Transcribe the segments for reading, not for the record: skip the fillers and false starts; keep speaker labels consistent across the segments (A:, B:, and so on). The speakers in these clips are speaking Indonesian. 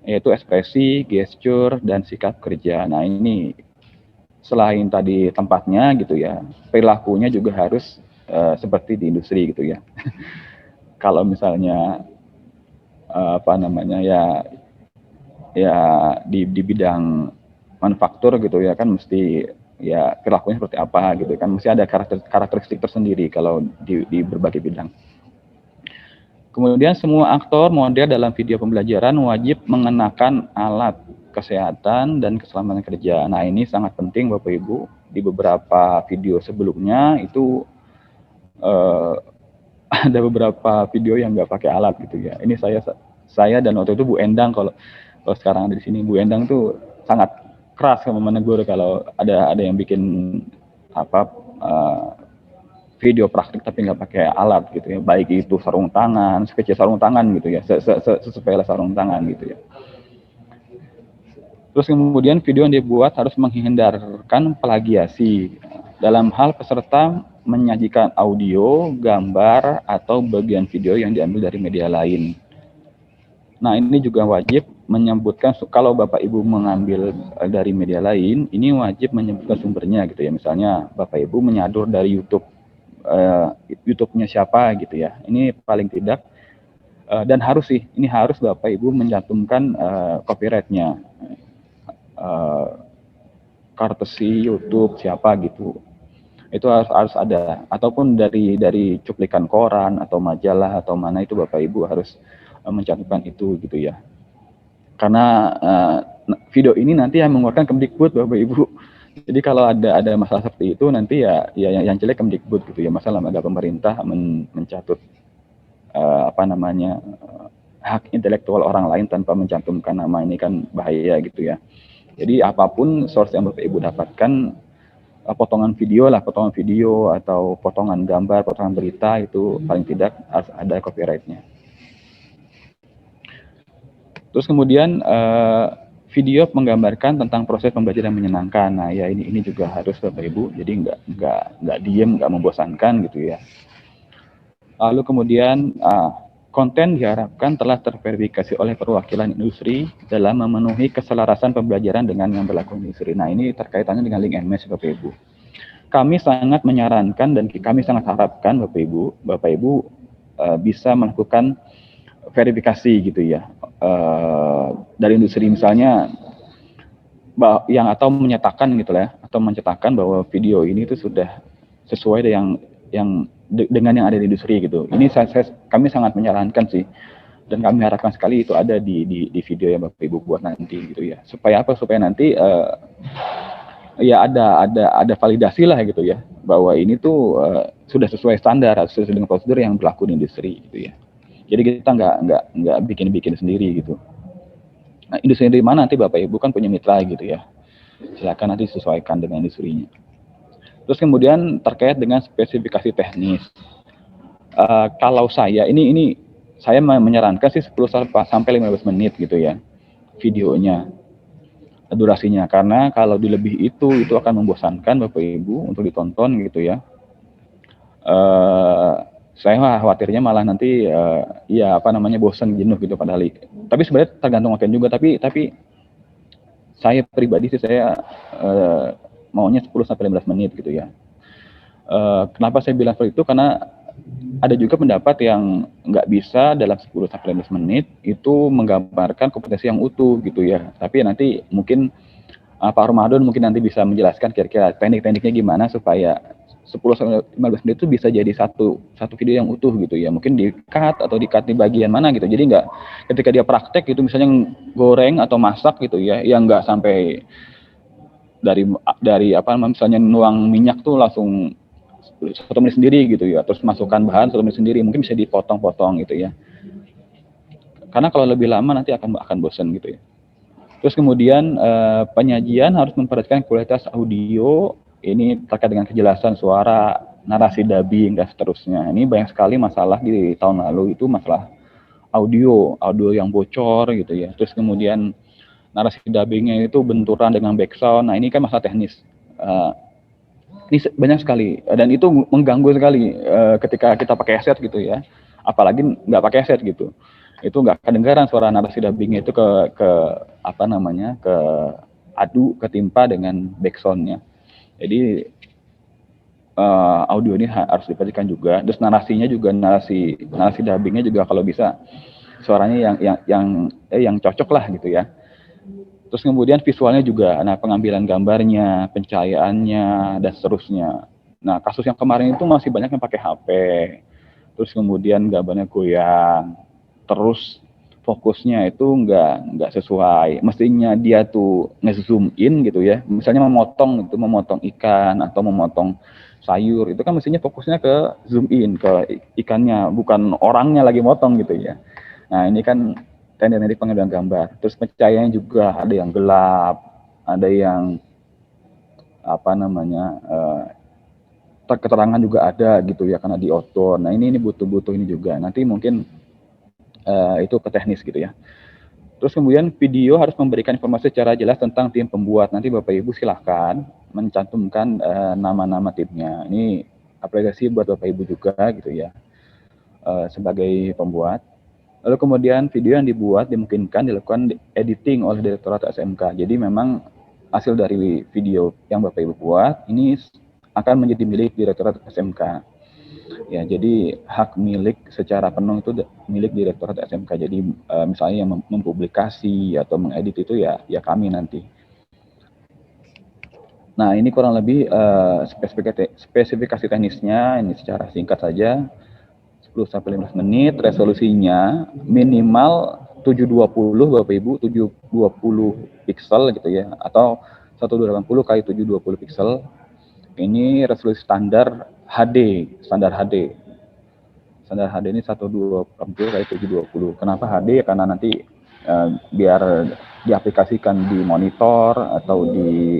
A: yaitu ekspresi, gesture, dan sikap kerja. Nah, ini selain tadi tempatnya gitu ya, perilakunya juga harus seperti di industri gitu ya. Kalau misalnya apa namanya ya di bidang manufaktur gitu ya kan mesti ya perilakunya seperti apa gitu kan, mesti ada karakteristik tersendiri kalau di berbagai bidang. Kemudian semua aktor model dalam video pembelajaran wajib mengenakan alat kesehatan dan keselamatan kerja. Nah, ini sangat penting Bapak Ibu. Di beberapa video sebelumnya itu eh, ada beberapa video yang nggak pakai alat gitu ya. Ini saya dan waktu itu Bu Endang, kalau sekarang ada di sini Bu Endang tuh sangat keras sama menegur kalau ada yang bikin apa video praktik tapi nggak pakai alat gitu ya, baik itu sarung tangan, sekecil sarung tangan gitu ya, sesepele sarung tangan gitu ya. Terus kemudian video yang dibuat harus menghindarkan plagiasi dalam hal peserta menyajikan audio, gambar, atau bagian video yang diambil dari media lain. Nah, ini juga wajib menyebutkan kalau Bapak Ibu mengambil dari media lain, ini wajib menyebutkan sumbernya gitu ya. Misalnya Bapak Ibu menyadur dari YouTube, YouTube-nya siapa gitu ya. Ini paling tidak dan harus sih, ini harus Bapak Ibu mencantumkan copyright-nya. Courtesy YouTube siapa gitu. Itu harus ada, ataupun dari cuplikan koran atau majalah atau mana itu Bapak Ibu harus mencantumkan itu gitu ya. Karena video ini nanti yang mengeluarkan Kemdikbud Bapak Ibu. Jadi kalau ada masalah seperti itu nanti ya yang jelek Kemdikbud gitu ya. Masalah ada pemerintah mencatut apa namanya hak intelektual orang lain tanpa mencantumkan nama, ini kan bahaya gitu ya. Jadi apapun source yang Bapak Ibu dapatkan, potongan video atau potongan gambar, potongan berita itu paling tidak harus ada copyright-nya. Terus kemudian video menggambarkan tentang proses pembelajaran menyenangkan. Nah, ya ini juga harus Bapak Ibu. Jadi nggak diem, nggak membosankan gitu ya. Lalu kemudian konten diharapkan telah terverifikasi oleh perwakilan industri dalam memenuhi keselarasan pembelajaran dengan yang berlaku industri. Nah, ini terkaitannya dengan link and match Bapak Ibu. Kami sangat menyarankan dan kami sangat harapkan Bapak Ibu bisa melakukan verifikasi gitu ya dari industri misalnya yang atau menyatakan gitu lah, atau mencetakkan bahwa video ini itu sudah sesuai dengan yang ada di industri gitu. Ini kami sangat menyarankan sih, dan kami harapkan sekali itu ada di video yang Bapak Ibu buat nanti gitu ya. Supaya apa? Supaya nanti ya ada validasi lah gitu ya, bahwa ini tuh sudah sesuai standar, sesuai dengan prosedur yang berlaku di industri gitu ya. Jadi kita nggak bikin sendiri gitu. Nah, industri dari mana nanti Bapak Ibu kan punya mitra gitu ya. Silakan nanti sesuaikan dengan industrinya. Terus kemudian terkait dengan spesifikasi teknis. Kalau saya ini saya menyarankan sih 10 sampai 15 menit gitu ya videonya, durasinya, karena kalau dilebih itu akan membosankan Bapak Ibu untuk ditonton gitu ya. Saya khawatirnya malah nanti ya apa namanya bosan, jenuh gitu padahal. Tapi sebenarnya tergantung konten juga, tapi saya pribadi sih saya maunya 10 sampai 15 menit gitu ya. Kenapa saya bilang seperti itu? Karena ada juga pendapat yang nggak bisa dalam 10 sampai 15 menit itu menggambarkan kompetensi yang utuh gitu ya. Tapi nanti mungkin Pak Ramadan mungkin nanti bisa menjelaskan kira-kira teknik-tekniknya gimana supaya 10 sampai 15 menit itu bisa jadi satu video yang utuh gitu ya. Mungkin di-cut atau di-cut di bagian mana gitu. Jadi nggak ketika dia praktek gitu misalnya goreng atau masak gitu ya, yang nggak sampai dari apa misalnya nuang minyak tuh langsung 1 menit sendiri gitu ya, terus masukkan bahan 1 menit sendiri, mungkin bisa dipotong-potong gitu ya. Karena kalau lebih lama nanti akan bosan gitu ya. Terus kemudian penyajian harus memperhatikan kualitas audio, ini terkait dengan kejelasan suara, narasi dubbing dan seterusnya. Ini banyak sekali masalah di tahun lalu itu masalah audio yang bocor gitu ya. Terus kemudian narasi dubbingnya itu benturan dengan background. Nah, ini kan masalah teknis. Ini banyak sekali dan itu mengganggu sekali ketika kita pakai headset gitu ya, apalagi nggak pakai headset gitu. itu nggak kedengaran suara narasi dubbingnya itu ke apa namanya, ke adu ketimpa dengan backsoundnya. Jadi audio ini harus diperhatikan juga. Terus narasinya juga, narasi dubbingnya juga kalau bisa suaranya yang cocok lah gitu ya. Terus kemudian visualnya juga, nah pengambilan gambarnya, pencahayaannya, dan seterusnya. Nah kasus yang kemarin itu masih banyak yang pakai HP, terus kemudian gambarnya goyang, terus fokusnya itu nggak sesuai. Mestinya dia tuh nge-zoom in gitu ya, misalnya memotong ikan atau memotong sayur, itu kan mestinya fokusnya ke zoom in ke ikannya, bukan orangnya lagi motong gitu ya. Nah ini kan teknik pengambilan gambar. Terus pencahayaannya juga ada yang gelap, ada yang apa namanya, keterangan juga ada gitu ya karena di outdoor. Nah ini butuh ini juga. Nanti mungkin itu ke teknis gitu ya. Terus kemudian video harus memberikan informasi secara jelas tentang tim pembuat. Nanti Bapak Ibu silahkan mencantumkan nama-nama timnya. Ini apresiasi buat Bapak Ibu juga gitu ya, sebagai pembuat. Lalu kemudian video yang dibuat dimungkinkan dilakukan editing oleh Direktorat SMK. Jadi memang hasil dari video yang Bapak Ibu buat ini akan menjadi milik Direktorat SMK. Ya, jadi hak milik secara penuh itu milik Direktorat SMK. Jadi misalnya yang mempublikasi atau mengedit itu ya kami nanti. Nah, ini kurang lebih spesifikasi teknisnya, ini secara singkat saja. 10-15 menit, resolusinya minimal 720 Bapak Ibu, 720 pixel gitu ya, atau 1280 kali 720 pixel. Ini resolusi standar HD, Standar HD ini 1280 kali 720. Kenapa HD? Karena nanti biar diaplikasikan di monitor atau di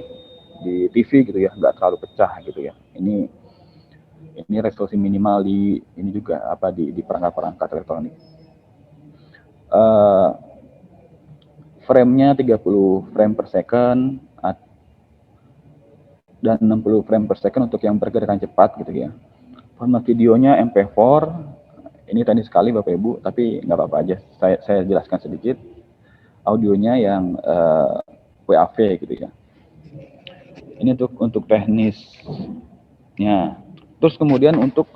A: TV gitu ya, nggak terlalu pecah gitu ya. Ini resolusi minimal di ini juga apa di perangkat elektronik. Frame-nya 30 frame per second dan 60 frame per second untuk yang pergerakan cepat gitu ya. Format videonya MP4. Ini teknis sekali Bapak Ibu, tapi nggak apa-apa aja. Saya jelaskan sedikit. Audionya yang WAV gitu ya. Ini untuk teknisnya. Terus kemudian untuk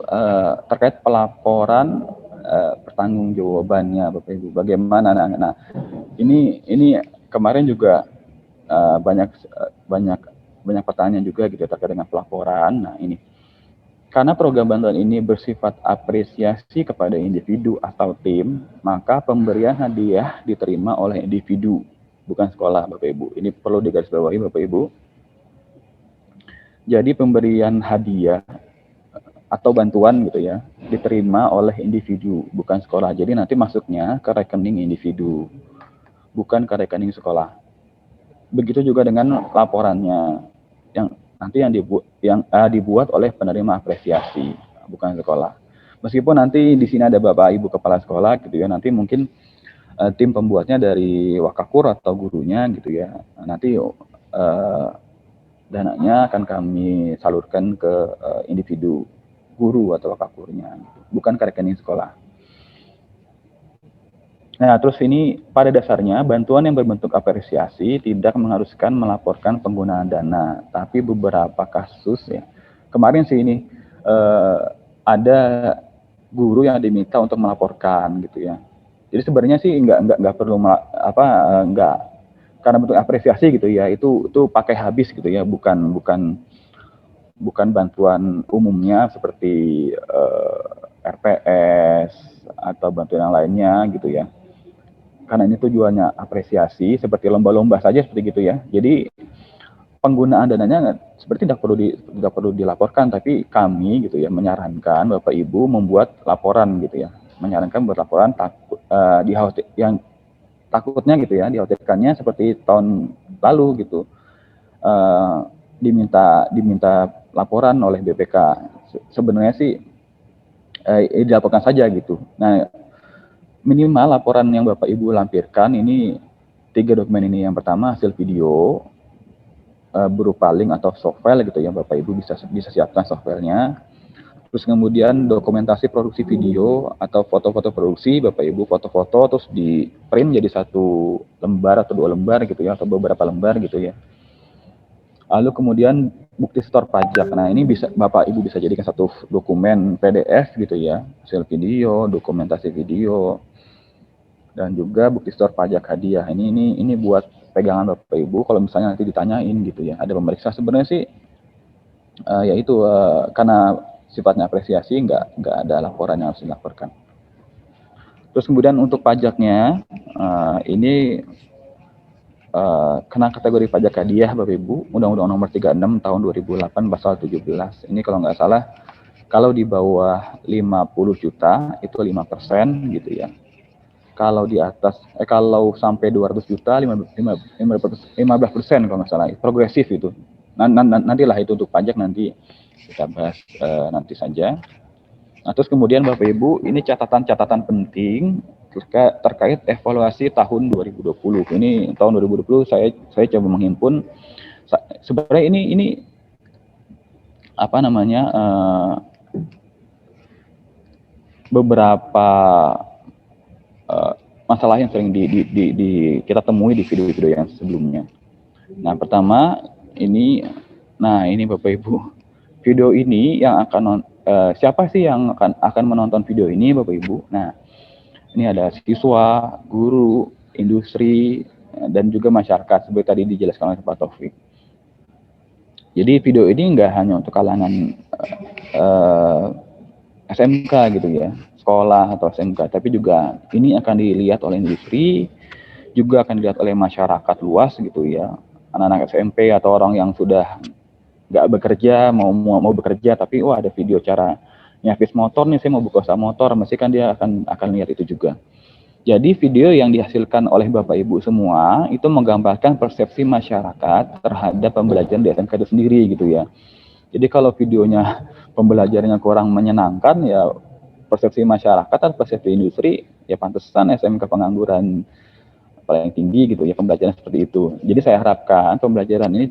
A: terkait pelaporan pertanggungjawabannya Bapak Ibu, bagaimana? Nah, ini kemarin juga banyak pertanyaan juga gitu terkait dengan pelaporan. Nah, ini karena program bantuan ini bersifat apresiasi kepada individu atau tim, maka pemberian hadiah diterima oleh individu, bukan sekolah Bapak Ibu. Ini perlu digarisbawahi Bapak Ibu. Jadi pemberian hadiah atau bantuan gitu ya diterima oleh individu, bukan sekolah. Jadi nanti masuknya ke rekening individu, bukan ke rekening sekolah. Begitu juga dengan laporannya yang nanti dibuat oleh penerima apresiasi, bukan sekolah. Meskipun nanti di sini ada Bapak Ibu kepala sekolah gitu ya, nanti mungkin tim pembuatnya dari Wakakur atau gurunya gitu ya. Nanti dananya akan kami salurkan ke individu guru atau Wakakurnya, bukan ke rekening sekolah. Nah, terus ini pada dasarnya bantuan yang berbentuk apresiasi tidak mengharuskan melaporkan penggunaan dana, tapi beberapa kasus ya. Kemarin sih ini ada guru yang diminta untuk melaporkan gitu ya. Jadi sebenarnya sih nggak perlu nggak, karena bentuk apresiasi gitu ya, itu pakai habis gitu ya, bukan bantuan umumnya seperti RPS atau bantuan yang lainnya gitu ya. Karena ini tujuannya apresiasi, seperti lomba-lomba saja seperti gitu ya. Jadi penggunaan dananya seperti tidak perlu dilaporkan, tapi kami gitu ya menyarankan Bapak Ibu membuat laporan gitu ya. Menyarankan buat laporan yang takutnya gitu ya, dikhawatirkannya seperti tahun lalu gitu. Diminta laporan oleh BPK. Sebenarnya sih dilaporkan saja gitu. Nah, minimal laporan yang Bapak Ibu lampirkan ini 3 dokumen ini. Yang pertama hasil video berupa link atau softfile gitu ya, Bapak Ibu bisa siapkan softwarenya. Terus kemudian dokumentasi produksi video atau foto-foto produksi, Bapak Ibu, foto-foto terus di print jadi satu lembar atau 2 lembar gitu ya, atau beberapa lembar gitu ya. Lalu kemudian bukti setor pajak. Nah, ini bisa Bapak Ibu bisa jadikan satu dokumen PDF gitu ya, hasil video, dokumentasi video, dan juga bukti setor pajak hadiah. Ini buat pegangan Bapak Ibu kalau misalnya nanti ditanyain gitu ya. Ada pemeriksa sebenarnya sih yaitu karena sifatnya apresiasi nggak ada laporan yang harus dilaporkan. Terus kemudian untuk pajaknya ini kena kategori pajak hadiah Bapak Ibu, Undang-Undang Nomor 36 Tahun 2008 Pasal 17. Ini kalau nggak salah, kalau di bawah 50 juta itu 5% gitu ya. Kalau di atas, kalau sampai 200 juta 15% kalau nggak salah, progresif itu. Nantilah itu untuk pajak nanti kita bahas nanti saja. Nah, terus kemudian Bapak Ibu, ini catatan-catatan penting terkait evaluasi tahun 2020. Ini tahun 2020 saya coba menghimpun. Sebenarnya ini apa namanya beberapa masalah yang sering kita temui di video-video yang sebelumnya. Nah, pertama ini Bapak Ibu, video ini yang akan siapa sih yang akan menonton video ini Bapak Ibu? Nah, ini ada siswa, guru, industri, dan juga masyarakat seperti tadi dijelaskan oleh Pak Taufik. Jadi video ini nggak hanya untuk kalangan SMK gitu ya, sekolah atau SMK, tapi juga ini akan dilihat oleh industri, juga akan dilihat oleh masyarakat luas gitu ya, anak-anak SMP atau orang yang sudah nggak bekerja, mau bekerja, tapi wah ada video cara nyapis motor nih, saya mau buka usaha motor, mesti kan dia akan lihat itu juga. Jadi video yang dihasilkan oleh Bapak Ibu semua itu menggambarkan persepsi masyarakat terhadap pembelajaran di SMK itu sendiri gitu ya. Jadi kalau videonya pembelajarannya kurang menyenangkan ya persepsi masyarakat atau persepsi industri ya pantesan SMK pengangguran paling tinggi gitu ya, pembelajaran seperti itu. Jadi saya harapkan pembelajaran ini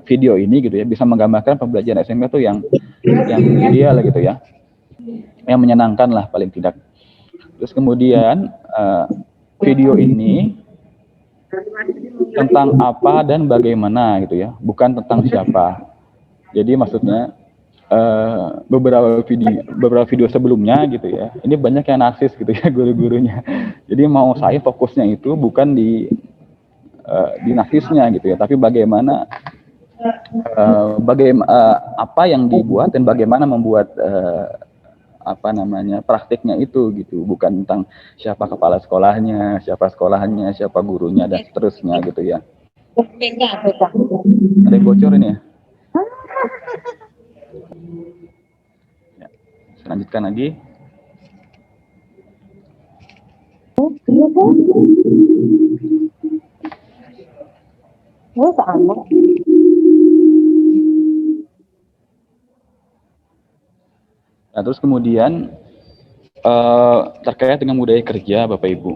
A: video ini gitu ya bisa menggambarkan pembelajaran SMK itu yang ideal gitu ya. Yang menyenangkan lah paling tidak. Terus kemudian video ini tentang apa dan bagaimana gitu ya, bukan tentang siapa. Jadi maksudnya beberapa video sebelumnya gitu ya, ini banyak yang narsis gitu ya guru-gurunya. Jadi mau saya fokusnya itu bukan di narsisnya gitu ya, tapi bagaimana apa yang dibuat dan bagaimana membuat praktiknya itu gitu, bukan tentang siapa kepala sekolahnya, siapa gurunya dan seterusnya gitu ya. Ada yang bocor ini ya? Ya, saya lanjutkan lagi. Nah, terus kemudian terkait dengan budaya kerja Bapak Ibu,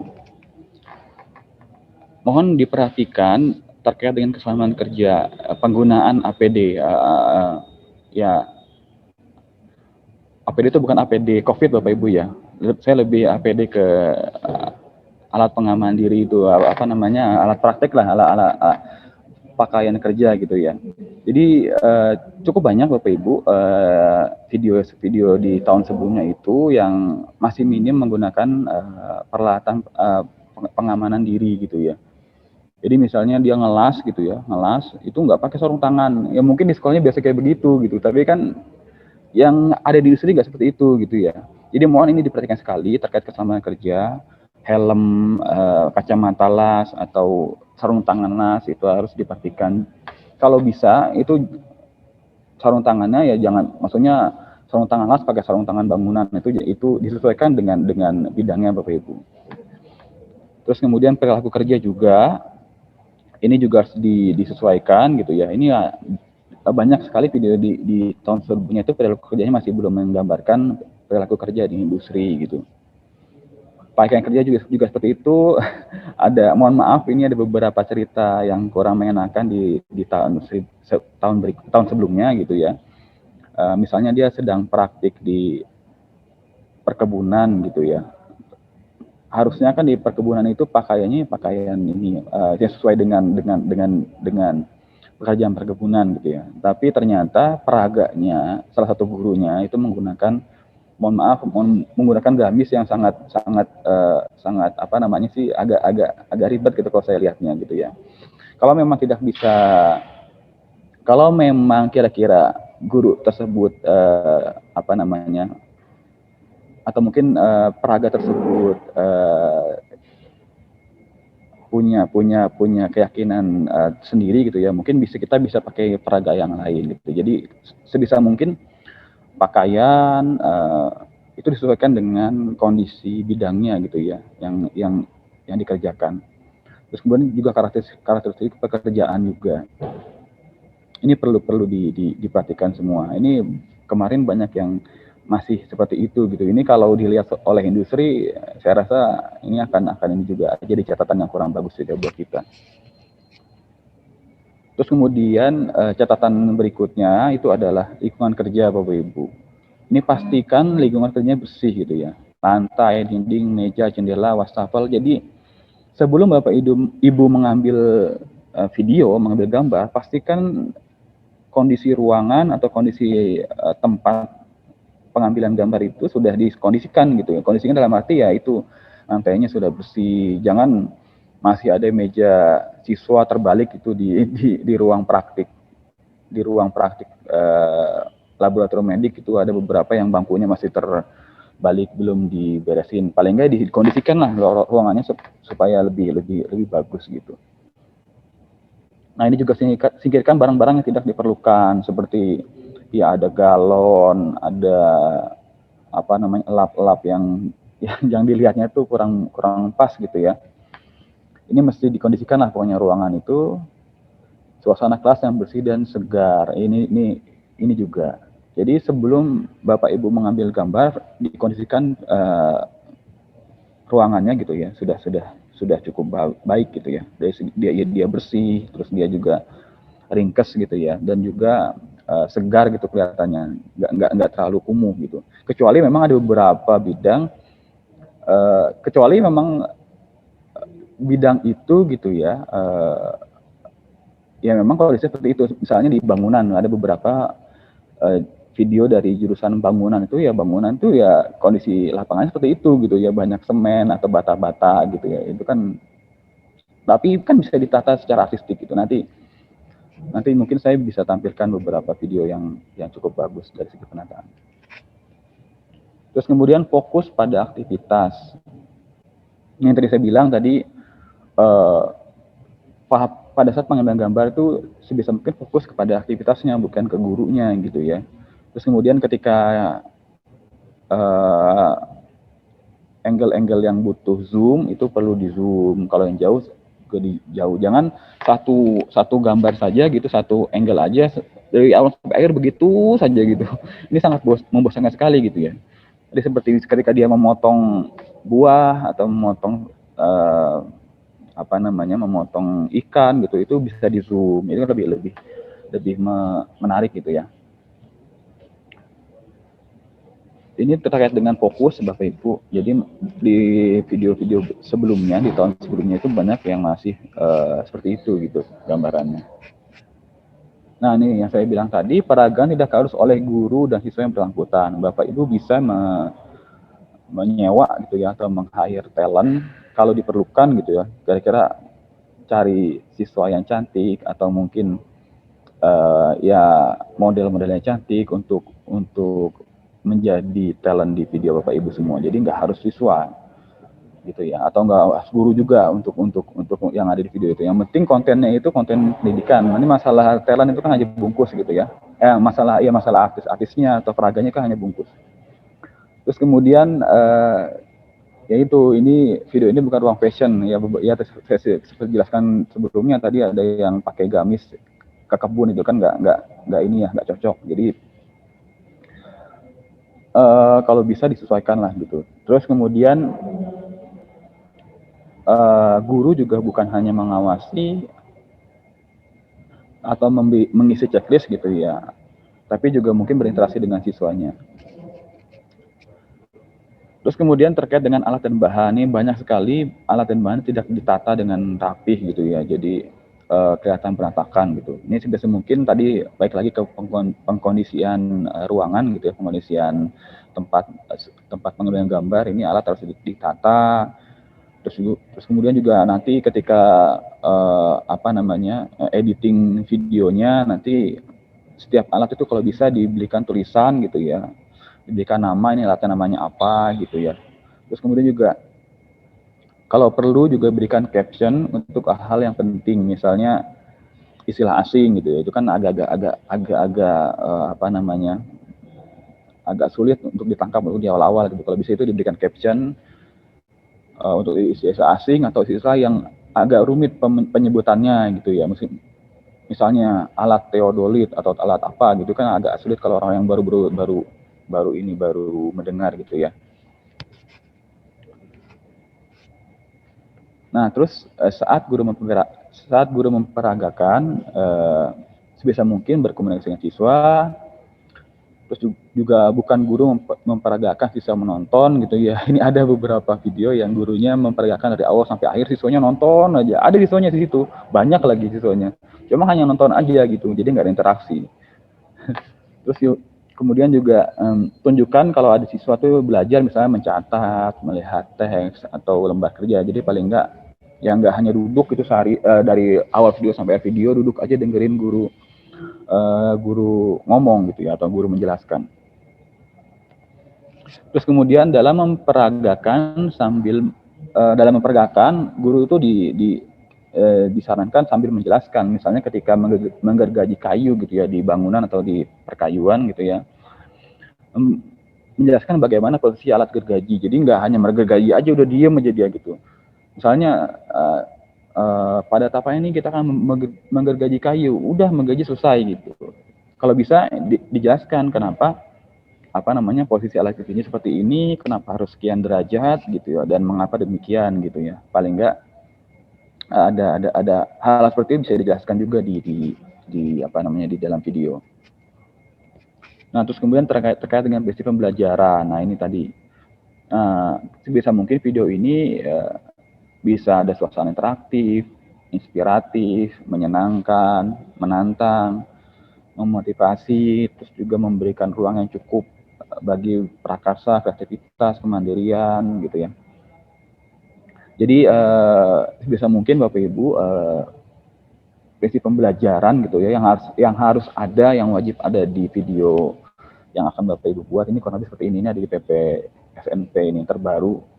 A: mohon diperhatikan terkait dengan keselamatan kerja, penggunaan APD. Ya, APD itu bukan APD COVID Bapak Ibu ya. Saya lebih APD ke alat pengaman diri itu alat praktek lah, alat pakaian kerja gitu ya. Jadi cukup banyak Bapak Ibu video di tahun sebelumnya itu yang masih minim menggunakan peralatan pengamanan diri gitu ya. Jadi misalnya dia ngelas gitu ya, itu nggak pakai sarung tangan. Ya mungkin di sekolahnya biasa kayak begitu gitu, tapi kan yang ada di industri nggak seperti itu gitu ya. Jadi mohon ini diperhatikan sekali terkait keselamatan kerja, helm, kacamata las atau sarung tangan las itu harus diperhatikan. Kalau bisa itu sarung tangannya ya jangan, maksudnya sarung tangan las pakai sarung tangan bangunan, itu disesuaikan dengan bidangnya Bapak Ibu. Terus kemudian perilaku kerja juga ini juga harus disesuaikan gitu ya. Ini ya banyak sekali video di tahun sebelumnya itu perilaku kerjanya masih belum menggambarkan perilaku kerja di industri gitu. Pakaian kerja juga seperti itu. Mohon maaf, ini ada beberapa cerita yang kurang mengenakan di tahun sebelumnya gitu ya. misalnya dia sedang praktik di perkebunan gitu ya. Harusnya kan di perkebunan itu pakaiannya pakaian ini yang sesuai dengan pekerjaan perkebunan gitu ya. Tapi ternyata peraganya salah satu gurunya itu menggunakan menggunakan gamis yang sangat sangat sangat apa namanya sih agak ribet gitu kalau saya lihatnya gitu ya. Kalau memang tidak bisa, kalau memang kira-kira guru tersebut apa namanya, atau mungkin peraga tersebut punya keyakinan sendiri gitu ya, mungkin kita bisa pakai peraga yang lain gitu. Jadi sebisa mungkin pakaian itu disesuaikan dengan kondisi bidangnya gitu ya, yang dikerjakan. Terus kemudian juga karakteristik pekerjaan juga. Ini perlu diperhatikan semua. Ini kemarin banyak yang masih seperti itu gitu. Ini kalau dilihat oleh industri, saya rasa ini akan ini juga jadi catatan yang kurang bagus juga buat kita. Terus kemudian catatan berikutnya itu adalah lingkungan kerja Bapak Ibu. Ini pastikan lingkungan kerjanya bersih gitu ya. Lantai, dinding, meja, jendela, wastafel. Jadi sebelum Bapak Ibu mengambil video, mengambil gambar, pastikan kondisi ruangan atau kondisi tempat pengambilan gambar itu sudah dikondisikan gitu ya. Kondisikan dalam arti ya itu lantainya sudah bersih, jangan masih ada meja siswa terbalik itu di ruang praktik. Di ruang praktik laboratorium medik itu ada beberapa yang bangkunya masih terbalik, belum diberesin. Paling nggak dikondisikan lah ruangannya supaya lebih bagus gitu. Nah ini juga singkirkan barang-barang yang tidak diperlukan, seperti ya ada galon, ada apa namanya lap-lap yang dilihatnya tuh kurang pas gitu ya. Ini mesti dikondisikan lah pokoknya ruangan itu suasana kelas yang bersih dan segar. Ini juga. Jadi sebelum Bapak Ibu mengambil gambar, dikondisikan ruangannya gitu ya, sudah cukup baik gitu ya. Dari dia bersih, terus dia juga ringkes gitu ya, dan juga segar gitu kelihatannya, nggak terlalu kumuh gitu. Kecuali memang ada beberapa bidang, kecuali memang bidang itu gitu ya, ya memang kalau seperti itu. Misalnya di bangunan ada beberapa video dari jurusan bangunan itu ya, bangunan itu ya kondisi lapangannya seperti itu gitu ya, banyak semen atau bata-bata gitu ya. Itu kan, tapi kan bisa ditata secara artistik gitu. Nanti mungkin saya bisa tampilkan beberapa video yang cukup bagus dari segi penataan. Terus kemudian fokus pada aktivitas. Yang tadi saya bilang tadi, pada saat pengambilan gambar itu sebisa mungkin fokus kepada aktivitasnya, bukan ke gurunya gitu ya. Terus kemudian ketika angle-angle yang butuh zoom itu perlu di zoom. Kalau yang jauh jauh. Jangan satu gambar saja gitu, satu angle aja dari awal sampai akhir begitu saja gitu. Ini sangat membosankan sekali gitu ya. Jadi seperti ketika dia memotong buah atau memotong apa namanya, memotong ikan gitu, itu bisa di zoom. Itu lebih menarik gitu ya. Ini terkait dengan fokus Bapak Ibu. Jadi di video-video sebelumnya, di tahun sebelumnya itu banyak yang masih seperti itu gitu gambarannya. Nah ini yang saya bilang tadi, peragaan tidak harus oleh guru dan siswa yang bersangkutan. Bapak Ibu bisa menyewa gitu ya, atau meng-hire talent kalau diperlukan gitu ya. Kira-kira cari siswa yang cantik atau mungkin ya model-modelnya cantik untuk menjadi talent di video Bapak Ibu semua. Jadi nggak harus siswa gitu ya, atau nggak guru juga untuk yang ada di video itu. Yang penting kontennya itu konten pendidikan. Ini masalah talent itu kan hanya bungkus gitu ya. Masalah artisnya atau peraganya kan hanya bungkus. Terus kemudian yaitu ini video ini bukan ruang fashion ya, saya jelaskan sebelumnya tadi, ada yang pakai gamis ke kebun, itu kan nggak ini ya, nggak cocok. Jadi kalau bisa disesuaikan lah gitu. Terus kemudian guru juga bukan hanya mengawasi atau mengisi checklist gitu ya. tapi juga mungkin berinteraksi dengan siswanya. Terus kemudian terkait dengan alat dan bahan, ini banyak sekali alat dan bahan tidak ditata dengan rapih gitu ya, jadi kelihatan berantakan gitu. Ini sebisa mungkin tadi baik lagi ke pengkondisian ruangan gitu ya, pengkondisian tempat pengambilan gambar, ini alat harus ditata. Terus kemudian juga nanti ketika editing videonya, nanti setiap alat itu kalau bisa diberikan tulisan gitu ya, diberikan nama, ini alatnya namanya apa gitu ya. Terus kemudian juga kalau perlu juga berikan caption untuk hal yang penting, misalnya istilah asing gitu ya, itu kan agak sulit untuk ditangkap di awal-awal gitu. Kalau bisa itu diberikan caption untuk istilah asing atau istilah yang agak rumit penyebutannya gitu ya. Misalnya alat teodolit atau alat apa gitu kan agak sulit kalau orang yang baru mendengar gitu ya. Nah, terus saat guru memperagakan, sebisa mungkin berkomunikasi dengan siswa. Terus juga bukan guru memperagakan siswa menonton gitu ya. Ini ada beberapa video yang gurunya memperagakan dari awal sampai akhir, siswanya nonton aja. Ada siswanya di situ, banyak lagi siswanya. Cuma hanya nonton aja gitu, jadi nggak ada interaksi. Terus kemudian juga tunjukkan kalau ada siswa tuh belajar misalnya mencatat, melihat teks atau lembar kerja. Jadi paling nggak yang nggak hanya duduk itu sehari dari awal video sampai akhir video duduk aja dengerin guru ngomong gitu ya, atau guru menjelaskan. Terus kemudian dalam memperagakan guru itu disarankan sambil menjelaskan, misalnya ketika menggergaji kayu gitu ya di bangunan atau di perkayuan gitu ya, menjelaskan bagaimana posisi alat gergaji. Jadi nggak hanya menggergaji aja udah diem aja dia gitu. Misalnya pada tahapan ini kita akan menggergaji kayu, udah menggergaji selesai gitu. Kalau bisa dijelaskan kenapa posisi alat gergaji seperti ini, kenapa harus sekian derajat gitu ya, dan mengapa demikian gitu ya. Paling nggak ada hal seperti itu bisa dijelaskan juga di dalam video. Nah, terus kemudian terkait dengan basic pembelajaran. Nah, ini tadi sebisa mungkin video ini bisa ada suasana interaktif, inspiratif, menyenangkan, menantang, memotivasi, terus juga memberikan ruang yang cukup bagi prakarsa, kreativitas, kemandirian gitu ya. Jadi sebisa mungkin Bapak Ibu basic pembelajaran gitu ya yang harus ada, yang wajib ada di video yang akan Bapak Ibu buat. Ini kurang lebih seperti ini ada di PP SMP ini terbaru.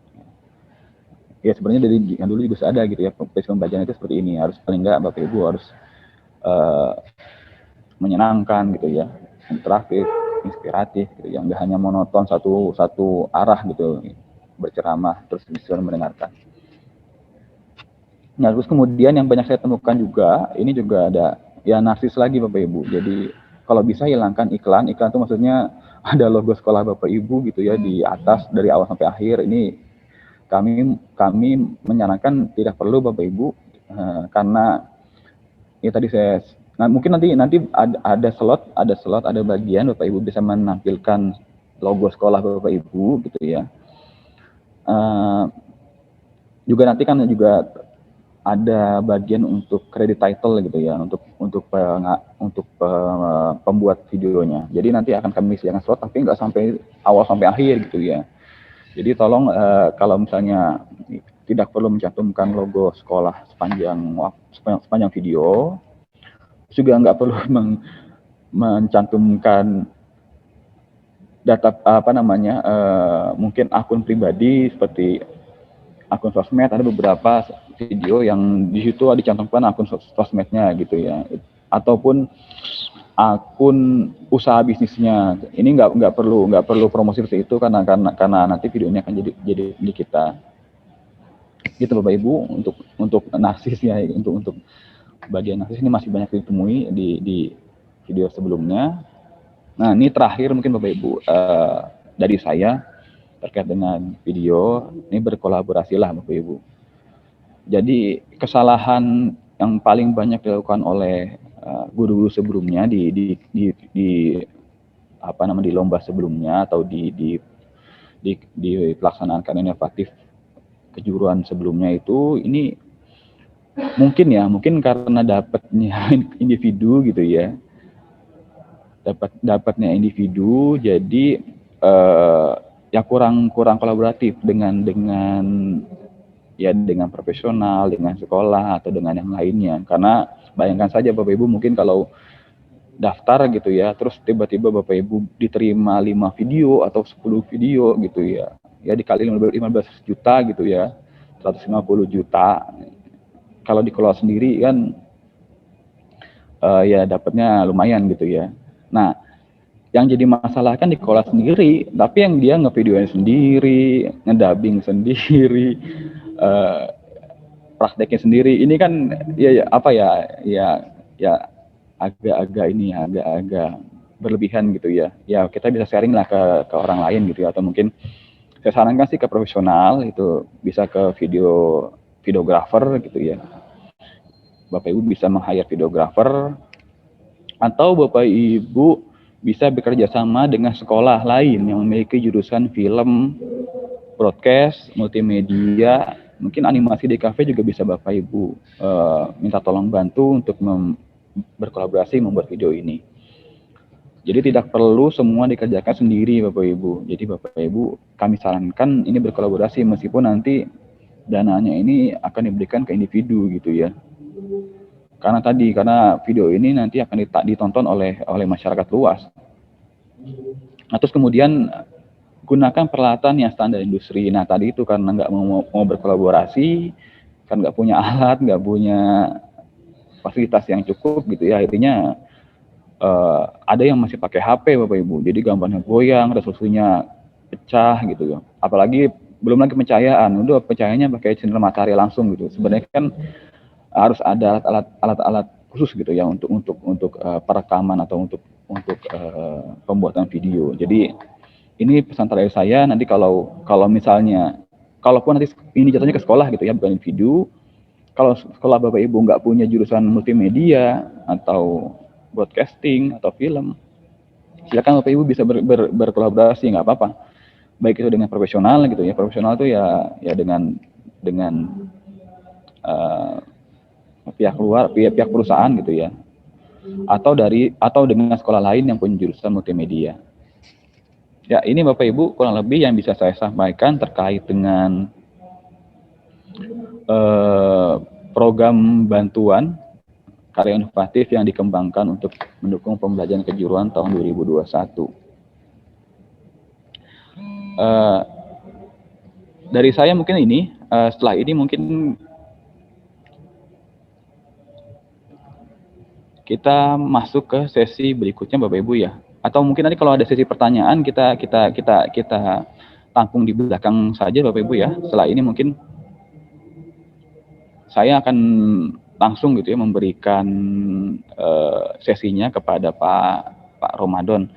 A: Ya sebenarnya dari yang dulu juga ada gitu ya, basic pembelajaran itu seperti ini. Harus paling nggak Bapak Ibu harus menyenangkan gitu ya, interaktif, inspiratif gitu ya, nggak hanya monoton satu arah gitu, berceramah terus bisa mendengarkan. Nah, terus kemudian yang banyak saya temukan juga, ini juga ada ya narsis lagi Bapak Ibu. Jadi kalau bisa hilangkan iklan itu maksudnya ada logo sekolah Bapak Ibu gitu ya di atas dari awal sampai akhir. Ini kami menyarankan tidak perlu Bapak Ibu karena ya tadi mungkin nanti ada slot ada bagian Bapak Ibu bisa menampilkan logo sekolah Bapak Ibu gitu ya. Juga nanti kan juga ada bagian untuk credit title gitu ya, untuk pembuat videonya. Jadi nanti akan kami sediakan slot tapi nggak sampai awal sampai akhir gitu ya. Jadi tolong kalau misalnya tidak perlu mencantumkan logo sekolah sepanjang video, juga nggak perlu mencantumkan data mungkin akun pribadi seperti akun sosmed. Ada beberapa video yang di situ dicantumkan akun sosmednya gitu ya, ataupun akun usaha bisnisnya. Ini nggak perlu promosi seperti itu karena nanti videonya akan jadi milik kita. Gitu Bapak Ibu untuk narsis ya, untuk bagian narsis ini masih banyak ditemui di video sebelumnya. Nah, ini terakhir mungkin Bapak Ibu dari saya terkait dengan video ini, berkolaborasilah Bapak Ibu. Jadi kesalahan yang paling banyak dilakukan oleh guru-guru sebelumnya di di lomba sebelumnya atau di pelaksanaan karya inovatif kejuruan sebelumnya itu, ini mungkin karena dapatnya individu gitu ya, dapatnya individu, jadi ya kurang kolaboratif dengan profesional, dengan sekolah atau dengan yang lainnya. Karena bayangkan saja Bapak Ibu, mungkin kalau daftar gitu ya, terus tiba-tiba Bapak Ibu diterima 5 video atau 10 video gitu ya, dikali 15 juta gitu ya, 150 juta. Kalau dikelola sendiri kan ya dapatnya lumayan gitu ya. Nah, yang jadi masalah kan dikelola sendiri, tapi yang dia ngevideoin sendiri, ngedabing sendiri, prakteknya sendiri. Ini kan ya agak-agak berlebihan gitu ya. Ya kita bisa sharing lah ke orang lain gitu ya, atau mungkin saya sarankan sih ke profesional, itu bisa ke videographer gitu ya. Bapak Ibu bisa meng-hire videographer, atau Bapak Ibu bisa bekerja sama dengan sekolah lain yang memiliki jurusan film, broadcast, multimedia, mungkin animasi di kafe juga bisa Bapak Ibu minta tolong bantu untuk berkolaborasi membuat video ini. Jadi tidak perlu semua dikerjakan sendiri Bapak Ibu. Jadi Bapak Ibu kami sarankan ini berkolaborasi, meskipun nanti dananya ini akan diberikan ke individu gitu ya. Karena video ini nanti akan ditonton oleh masyarakat luas. Nah, terus kemudian gunakan peralatan yang standar industri. Nah, tadi itu karena nggak mau berkolaborasi, kan nggak punya alat, nggak punya fasilitas yang cukup gitu ya, akhirnya ada yang masih pakai HP Bapak Ibu, jadi gambarnya goyang, resolusinya pecah gitu ya. Apalagi belum lagi pencahayaan, udah pencahayaannya pakai sinar matahari langsung gitu. Sebenarnya kan harus ada alat-alat khusus gitu ya untuk perekaman atau untuk pembuatan video. Jadi ini pesan terakhir saya, nanti kalau misalnya, kalaupun nanti ini jatuhnya ke sekolah gitu ya, bukan individu, kalau sekolah Bapak Ibu nggak punya jurusan multimedia atau broadcasting atau film, silakan Bapak Ibu bisa berkolaborasi, nggak apa-apa. Baik itu dengan profesional gitu ya, profesional itu ya dengan pihak perusahaan gitu ya, atau dengan sekolah lain yang punya jurusan multimedia. Ya, ini Bapak Ibu kurang lebih yang bisa saya sampaikan terkait dengan program bantuan karya inovatif yang dikembangkan untuk mendukung pembelajaran kejuruan tahun 2021. Dari saya mungkin ini, setelah ini mungkin kita masuk ke sesi berikutnya Bapak Ibu ya. Atau mungkin nanti kalau ada sesi pertanyaan kita tampung di belakang saja Bapak Ibu ya. Setelah ini mungkin saya akan langsung gitu ya memberikan sesinya kepada Pak Ramadan.